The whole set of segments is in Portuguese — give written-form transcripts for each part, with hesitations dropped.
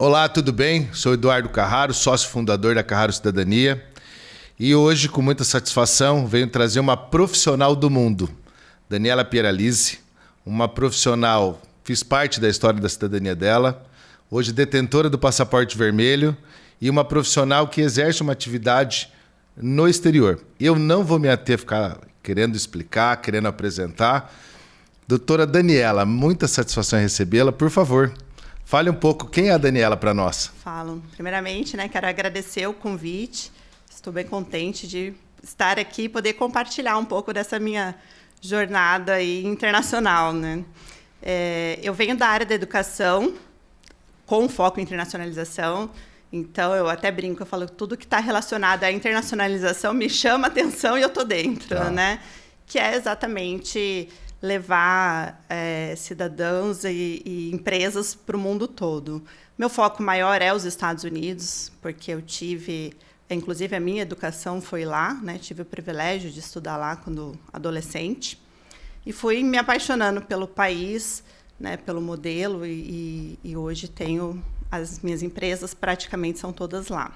Olá, tudo bem? Sou Eduardo Carraro, sócio fundador da Carraro Cidadania. E hoje, com muita satisfação, venho trazer uma profissional do mundo, Daniela Pieralise, uma profissional, fiz parte da história da cidadania dela, hoje detentora do passaporte vermelho e uma profissional que exerce uma atividade no exterior. Eu não vou me ater a ficar querendo explicar, querendo apresentar. Doutora Daniela, muita satisfação em recebê-la. Por favor, fale um pouco quem é a Daniela para nós. Falo. Primeiramente, quero agradecer o convite. Estou bem contente de estar aqui e poder compartilhar um pouco dessa minha jornada aí internacional. Eu venho da área da educação, com foco em internacionalização. Então, eu até brinco, eu falo que tudo que está relacionado à internacionalização me chama a atenção e eu estou dentro, Que é exatamente levar cidadãos e empresas para o mundo todo. Meu foco maior é os Estados Unidos, porque eu tive, inclusive a minha educação foi lá, tive o privilégio de estudar lá quando adolescente, e fui me apaixonando pelo país, pelo modelo, e hoje tenho as minhas empresas praticamente são todas lá.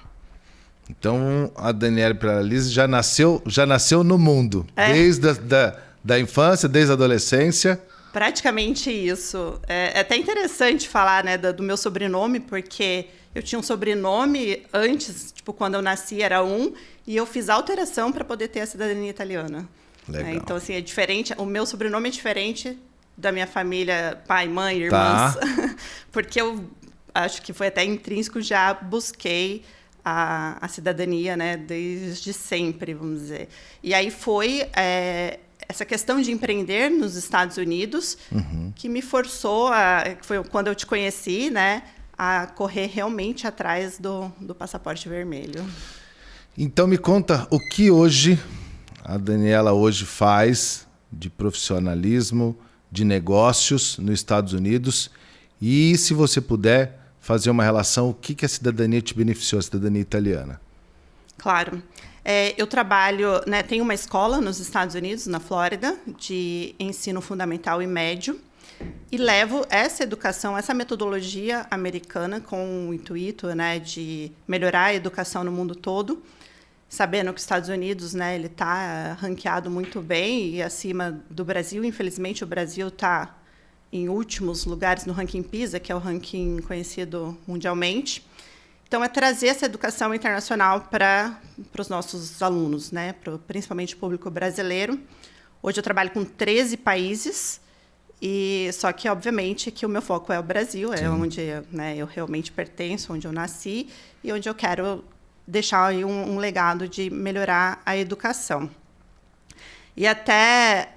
Então, a Daniela Pieralise já nasceu no mundo, desde da infância, desde a adolescência. Praticamente isso. É até interessante falar do meu sobrenome, porque eu tinha um sobrenome antes, quando eu nasci era e eu fiz alteração para poder ter a cidadania italiana. Legal. Então, assim, é diferente. O meu sobrenome é diferente da minha família, pai, mãe, irmãs. Tá. Porque eu acho que foi até intrínseco, já busquei a cidadania, desde sempre, vamos dizer. E aí foi essa questão de empreender nos Estados Unidos que me forçou, que foi quando eu te conheci, a correr realmente atrás do passaporte vermelho. Então, me conta o que hoje a Daniela faz de profissionalismo, de negócios nos Estados Unidos e, se você puder, fazer uma relação, o que a cidadania te beneficiou, a cidadania italiana? Claro. Eu trabalho, tenho uma escola nos Estados Unidos, na Flórida, de ensino fundamental e médio, e levo essa educação, essa metodologia americana com o intuito de melhorar a educação no mundo todo, sabendo que os Estados Unidos ele está ranqueado muito bem e acima do Brasil. Infelizmente, o Brasil está em últimos lugares no ranking PISA, que é o ranking conhecido mundialmente. Então, é trazer essa educação internacional para os nossos alunos, principalmente o público brasileiro. Hoje eu trabalho com 13 países, só que, obviamente, que o meu foco é o Brasil, é onde eu realmente pertenço, onde eu nasci e onde eu quero deixar aí um legado de melhorar a educação. E até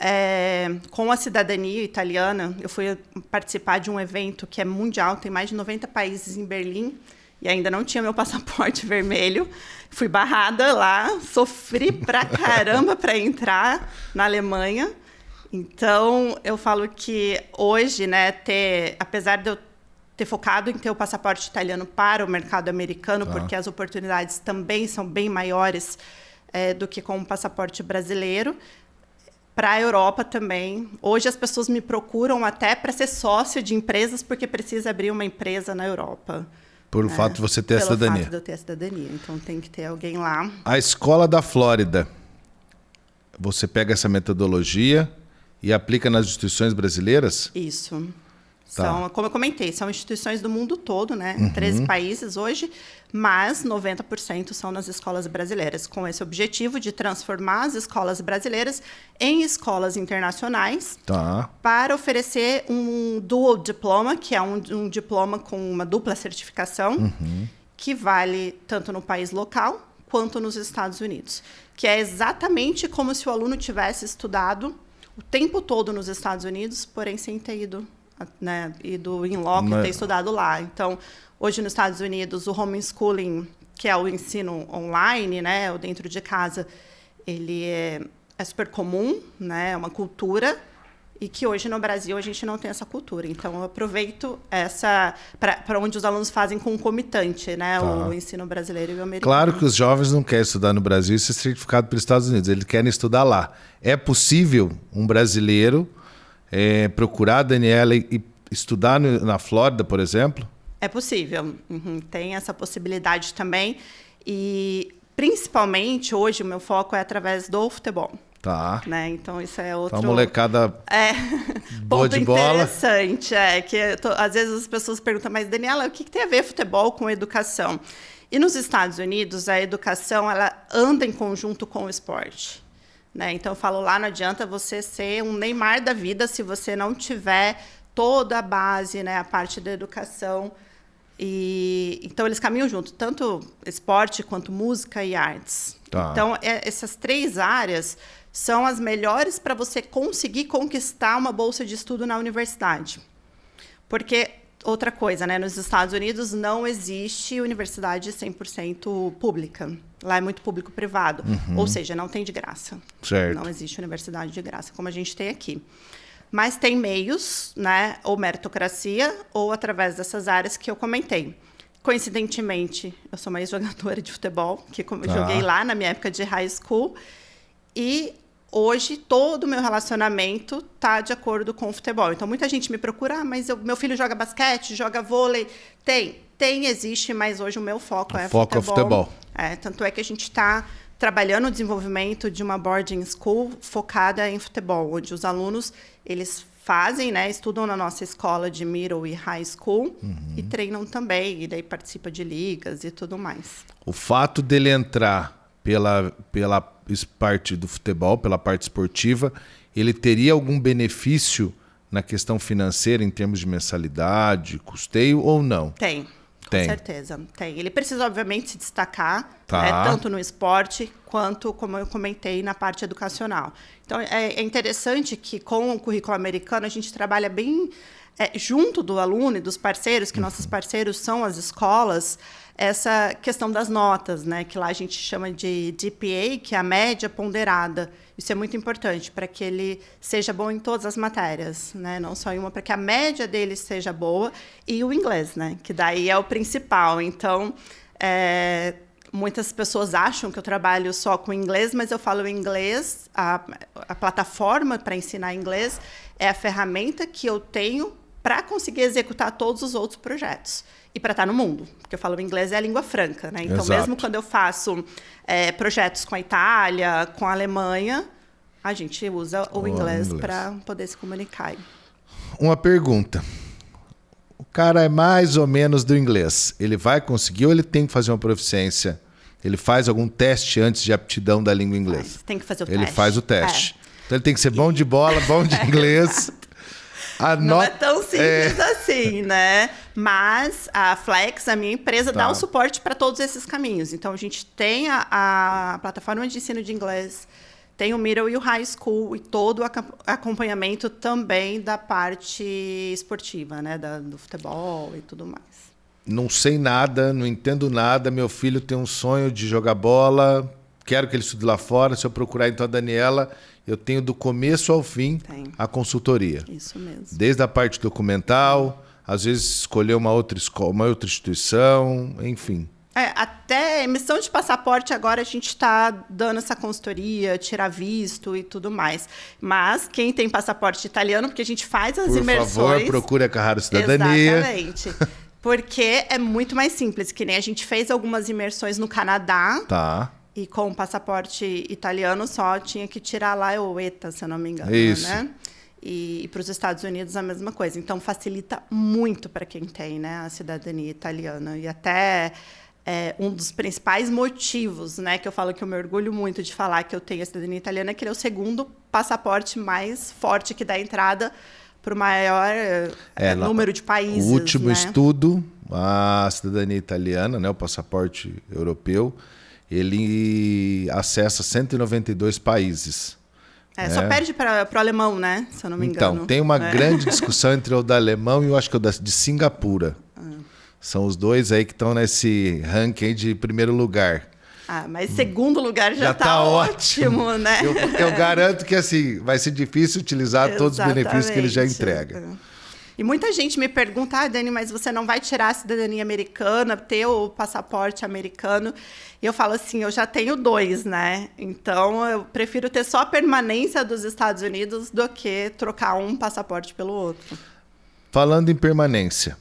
com a cidadania italiana, eu fui participar de um evento que é mundial, tem mais de 90 países em Berlim, e ainda não tinha meu passaporte vermelho. Fui barrada lá, sofri pra caramba para entrar na Alemanha. Então, eu falo que hoje, apesar de eu ter focado em ter o passaporte italiano para o mercado americano, porque as oportunidades também são bem maiores do que com o passaporte brasileiro, para a Europa também. Hoje as pessoas me procuram até para ser sócio de empresas, porque precisa abrir uma empresa na Europa. Por fato de você ter a cidadania. Pelo fato de eu ter a cidadania. Então, tem que ter alguém lá. A Escola da Flórida, você pega essa metodologia e aplica nas instituições brasileiras? Isso. São, como eu comentei, são instituições do mundo todo, 13 países hoje, mas 90% são nas escolas brasileiras, com esse objetivo de transformar as escolas brasileiras em escolas internacionais, para oferecer um dual diploma, que é um diploma com uma dupla certificação, que vale tanto no país local quanto nos Estados Unidos, que é exatamente como se o aluno tivesse estudado o tempo todo nos Estados Unidos, porém sem ter ido in loco, ter estudado lá. Então, hoje nos Estados Unidos, o homeschooling, que é o ensino online, o dentro de casa, ele é super comum, é uma cultura, e que hoje no Brasil a gente não tem essa cultura. Então, eu aproveito essa para onde os alunos fazem concomitante, o ensino brasileiro e o americano. Claro que os jovens não querem estudar no Brasil e ser certificado pelos Estados Unidos, eles querem estudar lá. É possível um brasileiro procurar a Daniela e estudar na Flórida, por exemplo? É possível. Uhum, tem essa possibilidade também. E, principalmente, hoje, o meu foco é através do futebol. Tá. Né? Então, isso é outro... Então, a molecada boa de bola. Interessante. Às vezes as pessoas perguntam, mas, Daniela, o que tem a ver futebol com educação? E nos Estados Unidos, a educação ela anda em conjunto com o esporte. Né? Então, eu falo lá, não adianta você ser um Neymar da vida se você não tiver toda a base, né, a parte da educação. Então, eles caminham junto, tanto esporte quanto música e artes. Tá. Então, essas 3 áreas são as melhores para você conseguir conquistar uma bolsa de estudo na universidade. Porque, outra coisa, né, nos Estados Unidos não existe universidade 100% pública. Lá é muito público-privado. Ou seja, não tem de graça. Certo. Não existe universidade de graça, como a gente tem aqui. Mas tem meios, né, ou meritocracia, ou através dessas áreas que eu comentei. Coincidentemente, eu sou uma ex-jogadora de futebol, que joguei lá na minha época de high school. E hoje, todo o meu relacionamento está de acordo com o futebol. Então, muita gente me procura, mas meu filho joga basquete, joga vôlei. Existe, mas hoje o meu foco é futebol. Foco é futebol. Tanto é que a gente está trabalhando o desenvolvimento de uma boarding school focada em futebol, onde os alunos eles fazem, né, estudam na nossa escola de middle e high school e treinam também, e daí participa de ligas e tudo mais. O fato dele entrar pela parte do futebol, pela parte esportiva, ele teria algum benefício na questão financeira em termos de mensalidade, custeio ou não? Tem. Com certeza, tem. Ele precisa, obviamente, se destacar, tá, né, tanto no esporte quanto, como eu comentei, na parte educacional. Então, é interessante que, com o currículo americano, a gente trabalha bem junto do aluno e dos parceiros, que nossos parceiros são as escolas, essa questão das notas, né, que lá a gente chama de GPA, que é a média ponderada. Isso é muito importante para que ele seja bom em todas as matérias, né? Não só em uma, para que a média dele seja boa, e o inglês, né? Que daí é o principal. Então, muitas pessoas acham que eu trabalho só com inglês, mas eu falo inglês, a plataforma para ensinar inglês é a ferramenta que eu tenho para conseguir executar todos os outros projetos. E para estar no mundo, porque eu falo inglês é a língua franca, né? Então, exato, mesmo quando eu faço projetos com a Itália, com a Alemanha, a gente usa o inglês para poder se comunicar. Uma pergunta. O cara é mais ou menos do inglês. Ele vai conseguir ou ele tem que fazer uma proficiência? Ele faz algum teste antes de aptidão da língua inglesa? Tem que fazer o teste. Ele faz o teste. Então, ele tem que ser bom de bola, bom de inglês. Não é tão simples assim, né? Mas a Flex, a minha empresa, dá o suporte para todos esses caminhos. Então, a gente tem a plataforma de ensino de inglês, tem o middle e o high school, e todo o acompanhamento também da parte esportiva, né? Do futebol e tudo mais. Não sei nada, não entendo nada. Meu filho tem um sonho de jogar bola, quero que ele estude lá fora. Se eu procurar, então, a Daniela, eu tenho do começo ao fim a consultoria. Isso mesmo. Desde a parte documental, às vezes escolher uma outra escola, uma outra instituição, enfim. Até emissão de passaporte agora a gente está dando essa consultoria, tirar visto e tudo mais. Mas quem tem passaporte italiano, porque a gente faz as imersões... Por favor, procure a Carraro Cidadania. Exatamente. Porque é muito mais simples, que nem a gente fez algumas imersões no Canadá. Tá. E com o passaporte italiano só tinha que tirar lá o ETA, se eu não me engano. Isso. Né? E para os Estados Unidos a mesma coisa. Então, facilita muito para quem tem, né, a cidadania italiana. E até um dos principais motivos, né, que eu falo que eu me orgulho muito de falar que eu tenho a cidadania italiana, é que ele é o segundo passaporte mais forte que dá entrada para o maior número de países. O último, né, estudo, a cidadania italiana, né, o passaporte europeu, ele acessa 192 países. Só perde para o alemão, né? Se eu não me engano. Então, tem uma grande discussão entre o da alemão e eu acho que o de Singapura. São os dois aí que estão nesse ranking de primeiro lugar. Mas segundo lugar já está ótimo, né? Eu garanto que assim, vai ser difícil utilizar todos os benefícios que ele já entrega. E muita gente me pergunta, Dani, mas você não vai tirar a cidadania americana, ter o passaporte americano? E eu falo assim, eu já tenho 2, né? Então, eu prefiro ter só a permanência dos Estados Unidos do que trocar um passaporte pelo outro. Falando em permanência,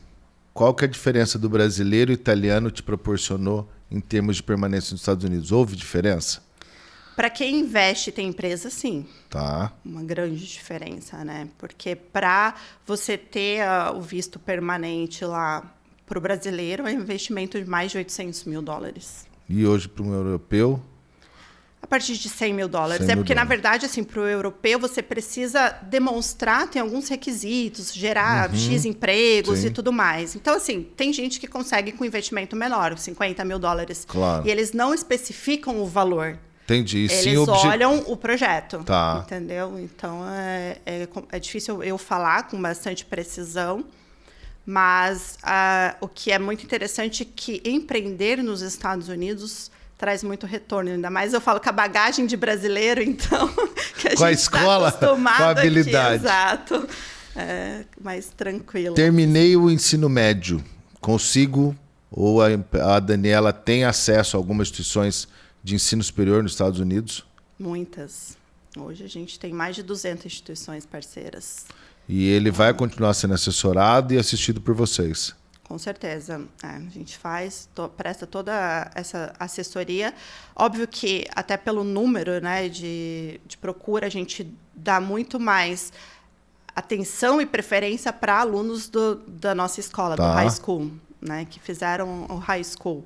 qual que é a diferença do brasileiro e italiano te proporcionou em termos de permanência nos Estados Unidos? Houve diferença? Para quem investe e tem empresa, sim. Tá. Uma grande diferença, né? Porque para você ter o visto permanente lá para o brasileiro, é um investimento de mais de $800 mil. E hoje, para um europeu? A partir de $100 mil. Porque, na verdade, assim, para o europeu, você precisa demonstrar, tem alguns requisitos, gerar X empregos e tudo mais. Então, assim, tem gente que consegue com investimento menor, $50 mil. Claro. E eles não especificam o valor. Entendi. Eles olham o projeto. Tá. Entendeu? Então, é difícil eu falar com bastante precisão. Mas o que é muito interessante é que empreender nos Estados Unidos traz muito retorno. Ainda mais eu falo com a bagagem de brasileiro, então, que com a escola, com a habilidade. Aqui, exato. É mais tranquilo. Terminei o ensino médio. Consigo, ou a Daniela tem acesso a algumas instituições de ensino superior nos Estados Unidos? Muitas. Hoje a gente tem mais de 200 instituições parceiras. E ele vai continuar sendo assessorado e assistido por vocês? Com certeza. A gente presta toda essa assessoria. Óbvio que, até pelo número, né, de procura, a gente dá muito mais atenção e preferência para alunos da nossa escola, do high school, né, que fizeram o high school.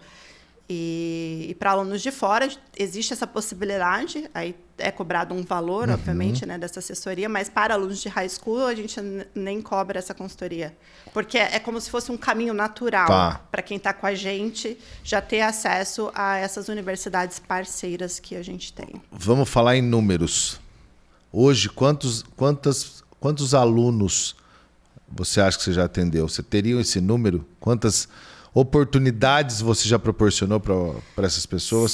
E para alunos de fora, existe essa possibilidade, aí é cobrado um valor, obviamente, né, dessa assessoria, mas para alunos de high school, a gente nem cobra essa consultoria. Porque é como se fosse um caminho natural para quem está com a gente já ter acesso a essas universidades parceiras que a gente tem. Vamos falar em números. Hoje, quantos alunos você acha que você já atendeu? Você teria esse número? Quantas oportunidades você já proporcionou para essas pessoas?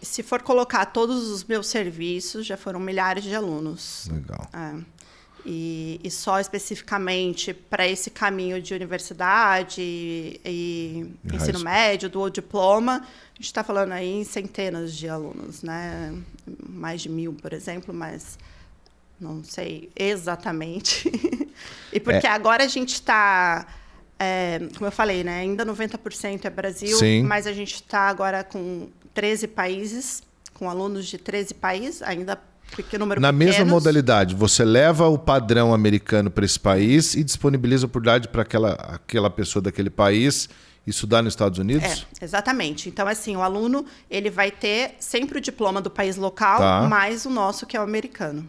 Se for colocar todos os meus serviços, já foram milhares de alunos. Legal. E só especificamente para esse caminho de universidade e ensino médio, do diploma, a gente está falando aí em centenas de alunos, né? Mais de 1.000, por exemplo, mas não sei exatamente. E porque agora a gente está... como eu falei, né? Ainda 90% é Brasil, mas a gente está agora com 13 países, com alunos de 13 países, ainda pequeno número Na pequenos. mesma modalidade, você leva o padrão americano para esse país e disponibiliza a oportunidade para aquela pessoa daquele país estudar nos Estados Unidos? Exatamente. Então, assim, o aluno ele vai ter sempre o diploma do país local, mais o nosso, que é o americano.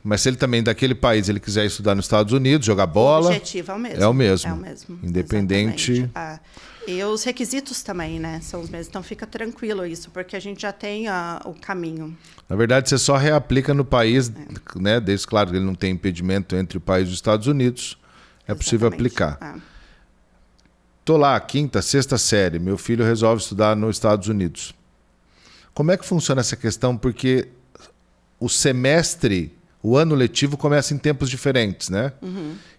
Mas se ele também daquele país ele quiser estudar nos Estados Unidos, jogar bola... O objetivo é o mesmo. É o mesmo. É o mesmo. Independente... E os requisitos também, né? São os mesmos. Então, fica tranquilo isso, porque a gente já tem o caminho. Na verdade, você só reaplica no país, né? Desde, claro, que ele não tem impedimento entre o país e os Estados Unidos. É possível aplicar. Estou lá, 5ª, 6ª série. Meu filho resolve estudar nos Estados Unidos. Como é que funciona essa questão? Porque o semestre... O ano letivo começa em tempos diferentes, né?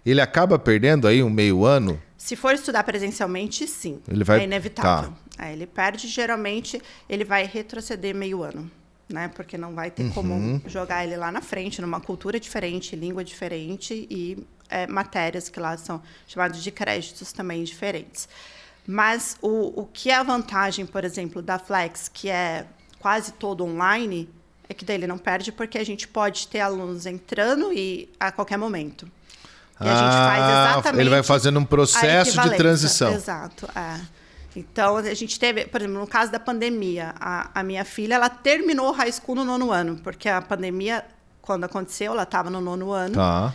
Ele acaba perdendo aí um meio ano? Se for estudar presencialmente, sim. É inevitável. Ele perde, geralmente, ele vai retroceder meio ano, né? Porque não vai ter como jogar ele lá na frente, numa cultura diferente, língua diferente e matérias que lá são chamadas de créditos também diferentes. Mas o que é a vantagem, por exemplo, da Flex, que é quase todo online... É que daí ele não perde porque a gente pode ter alunos entrando a qualquer momento. E a gente faz exatamente... Ele vai fazendo um processo de transição. Exato. Então, a gente teve, por exemplo, no caso da pandemia, a minha filha ela terminou o high school no 9º ano, porque a pandemia, quando aconteceu, ela estava no 9º ano.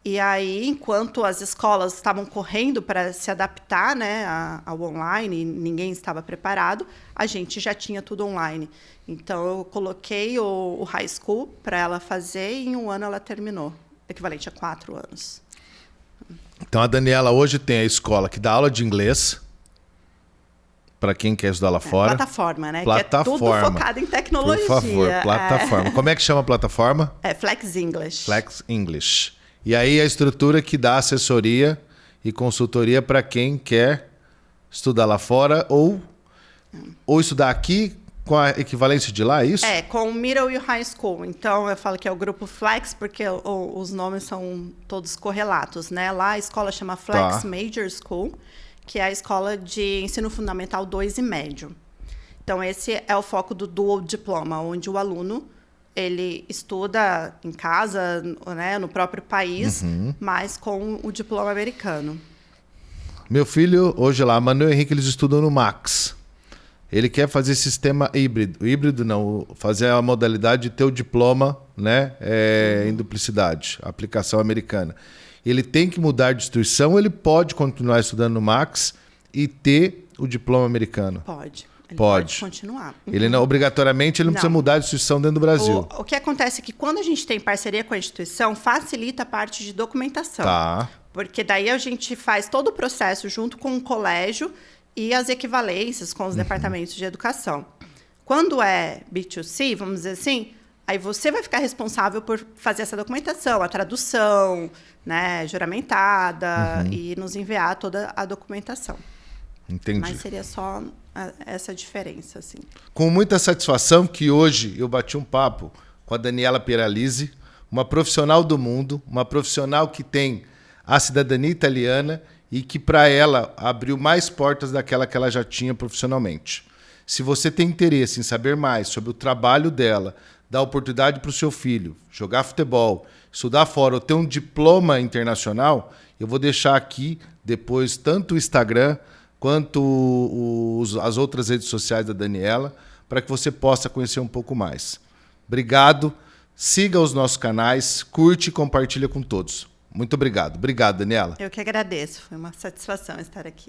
E aí, enquanto as escolas estavam correndo para se adaptar, né, ao online, e ninguém estava preparado, a gente já tinha tudo online. Então, eu coloquei o high school para ela fazer e em um ano ela terminou, equivalente a 4 anos. Então, a Daniela hoje tem a escola que dá aula de inglês para quem quer estudar lá fora. Plataforma, né? Plataforma. Que é tudo focado em tecnologia. Por favor, plataforma. Como é que chama a plataforma? Flex English. Flex English. E aí a estrutura que dá assessoria e consultoria para quem quer estudar lá fora ou estudar aqui com a equivalência de lá, é isso? Com o middle e o high school. Então, eu falo que é o grupo Flex porque os nomes são todos correlatos, né? Lá a escola chama Flex Major School, que é a escola de ensino fundamental 2 e médio. Então, esse é o foco do Dual Diploma, onde o aluno ele estuda em casa, né, no próprio país, mas com o diploma americano. Meu filho, hoje lá, Manuel Henrique, eles estudam no Max. Ele quer fazer sistema híbrido. Híbrido não, fazer a modalidade de ter o diploma, né, em duplicidade, aplicação americana. Ele tem que mudar de instituição, ele pode continuar estudando no Max e ter o diploma americano? Pode. Ele pode continuar. Ele não, obrigatoriamente, ele não precisa mudar de instituição dentro do Brasil. O que acontece é que quando a gente tem parceria com a instituição, facilita a parte de documentação. Tá. Porque daí a gente faz todo o processo junto com o colégio e as equivalências com os departamentos de educação. Quando é B2C, vamos dizer assim, aí você vai ficar responsável por fazer essa documentação, a tradução, né, juramentada, e nos enviar toda a documentação. Entendi. Mas seria só essa diferença, assim. Com muita satisfação que hoje eu bati um papo com a Daniela Pieralisi, uma profissional do mundo, uma profissional que tem a cidadania italiana e que, para ela, abriu mais portas daquela que ela já tinha profissionalmente. Se você tem interesse em saber mais sobre o trabalho dela, dar oportunidade para o seu filho jogar futebol, estudar fora ou ter um diploma internacional, eu vou deixar aqui depois tanto o Instagram quanto as outras redes sociais da Daniela, para que você possa conhecer um pouco mais. Obrigado, siga os nossos canais, curte e compartilha com todos. Muito obrigado. Obrigado, Daniela. Eu que agradeço, foi uma satisfação estar aqui.